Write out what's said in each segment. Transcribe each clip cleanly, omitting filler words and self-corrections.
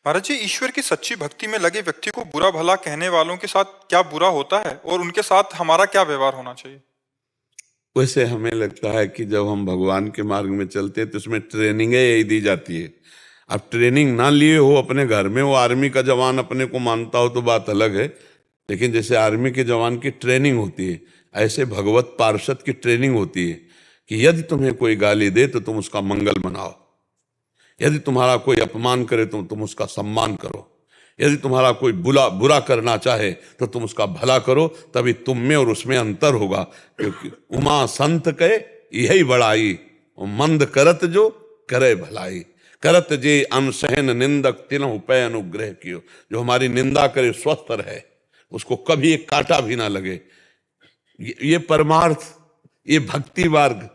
महाराज जी, ईश्वर की सच्ची भक्ति में लगे व्यक्ति को बुरा भला कहने वालों के साथ क्या बुरा होता है और उनके साथ हमारा क्या व्यवहार होना चाहिए? वैसे हमें लगता है कि जब हम भगवान के मार्ग में चलते हैं तो उसमें ट्रेनिंग यही दी जाती है। अब ट्रेनिंग ना लिए हो अपने घर में, वो आर्मी का जवान अपने को मानता हो तो बात अलग है, लेकिन जैसे आर्मी के जवान की ट्रेनिंग होती है, ऐसे भगवत पार्षद की ट्रेनिंग होती है कि यदि तुम्हें कोई गाली दे तो तुम उसका मंगल मनाओ, यदि तुम्हारा कोई अपमान करे तो तुम उसका सम्मान करो, यदि तुम्हारा कोई बुरा करना चाहे तो तुम उसका भला करो, तभी तुम में और उसमें अंतर होगा। क्योंकि उमा संत के यही बड़ाई, मंद करत जो करे भलाई, करत जे अनसहन निंदक तिन्हु पै अनुग्रह कियो। जो हमारी निंदा करे स्वस्थ रहे, उसको कभी एक कांटा भी ना लगे। ये परमार्थ, ये भक्ति मार्ग,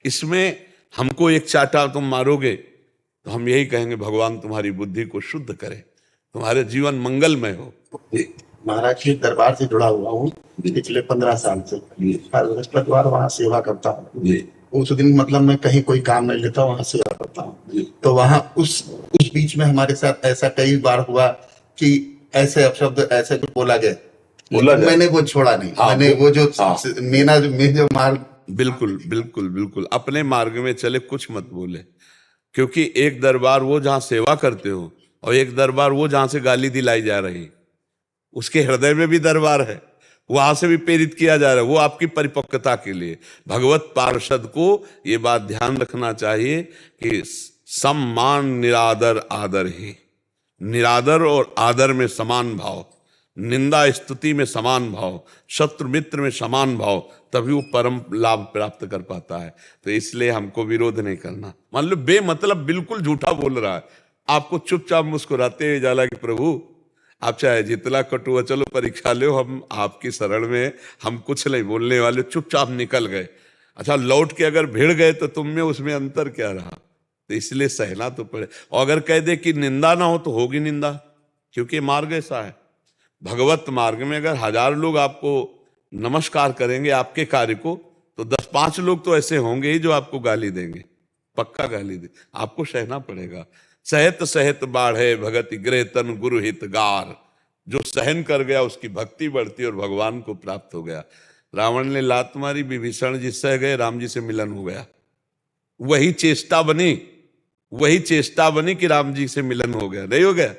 इसमें हमको एक चाटा तुम मारोगे तो हम यही कहेंगे भगवान तुम्हारी बुद्धि को शुद्ध करे, तुम्हारे जीवन मंगलमय हो। महाराज के दरबार से जुड़ा हुआ हूँ पिछले 15 साल से। हर बृहस्पतिवार वहाँ सेवा करता हूँ। उस दिन मतलब मैं कहीं कोई काम नहीं लेता, वहाँ सेवा करता हूँ। तो वहाँ उस बीच में हमारे साथ ऐसा कई बार हुआ कि ऐसे अपशब्द ऐसे कुछ बोला गया, मैंने वो छोड़ा नहीं। मैंने वो जो मेरा जो मार्ग, बिल्कुल बिल्कुल बिल्कुल अपने मार्ग में चले, कुछ मत बोले। क्योंकि एक दरबार वो जहां सेवा करते हो और एक दरबार वो जहां से गाली दिलाई जा रही, उसके हृदय में भी दरबार है, वहां से भी प्रेरित किया जा रहा है। वो आपकी परिपक्वता के लिए। भगवत पार्षद को ये बात ध्यान रखना चाहिए कि सम्मान निरादर आदर ही, निरादर और आदर में समान भाव, निंदा स्तुति में समान भाव, शत्रु मित्र में समान भाव, तभी वो परम लाभ प्राप्त कर पाता है। तो इसलिए हमको विरोध नहीं करना। मान लो बेमतलब बिल्कुल झूठा बोल रहा है, आपको चुपचाप मुस्कुराते हुए जाला कि प्रभु आप चाहे जितना कटु चलो परीक्षा लो, हम आपकी शरण में, हम कुछ नहीं बोलने वाले, चुपचाप निकल गए। अच्छा, लौट के अगर भिड़ गए तो तुम में उसमें अंतर क्या रहा? तो इसलिए सहना तो पड़े। और अगर कह दे कि निंदा ना हो तो होगी निंदा, क्योंकि मार्ग ऐसा है। भगवत मार्ग में अगर 1000 लोग आपको नमस्कार करेंगे आपके कार्य को, तो 10-5 लोग तो ऐसे होंगे ही जो आपको गाली देंगे, पक्का गाली दे, आपको सहना पड़ेगा। सहत सहत बाढ़े भगति गृह तन गुरु हित गार। जो सहन कर गया उसकी भक्ति बढ़ती और भगवान को प्राप्त हो गया। रावण ने लात मारी, विभीषण जी सह गए, राम जी से मिलन हो गया। वही चेष्टा बनी कि राम जी से मिलन हो गया, नहीं हो गया?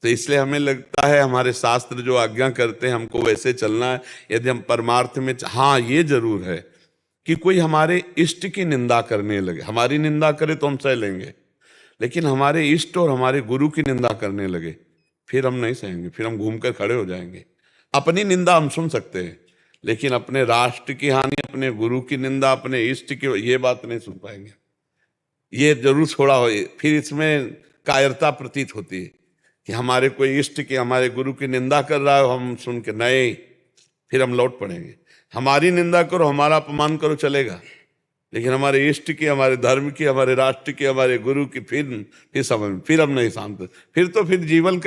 तो इसलिए हमें लगता है हमारे शास्त्र जो आज्ञा करते हैं हमको वैसे चलना है। यदि हम परमार्थ में, हाँ ये जरूर है कि कोई हमारे इष्ट की निंदा करने लगे, हमारी निंदा करे तो हम सह लेंगे, लेकिन हमारे इष्ट और हमारे गुरु की निंदा करने लगे फिर हम नहीं सहेंगे, फिर हम घूमकर खड़े हो जाएंगे। अपनी निंदा हम सुन सकते हैं, लेकिन अपने राष्ट्र की हानि, अपने गुरु की निंदा, अपने इष्ट की, ये बात नहीं सुन पाएंगे। ये जरूर छोड़ा हो, फिर इसमें कायरता प्रतीत होती है कि हमारे कोई इष्ट की, हमारे गुरु की निंदा कर रहा है, हम सुन के नहीं, फिर हम लौट पड़ेंगे। हमारी निंदा करो, हमारा अपमान करो, चलेगा, लेकिन हमारे इष्ट की, हमारे धर्म की, हमारे राष्ट्र की, हमारे गुरु की, फिर समझ में, फिर हम नहीं शांत। फिर जीवन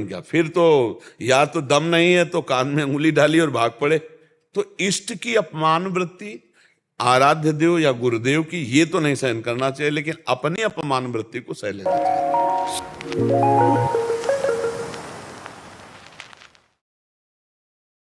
क्या, फिर तो या तो दम नहीं है तो कान में उंगली डाली और भाग पड़े। तो इष्ट की अपमान वृत्ति, आराध्य देव या गुरुदेव की, ये तो नहीं सहन करना चाहिए, लेकिन अपनी अपमान वृत्ति को सह लेना चाहिए।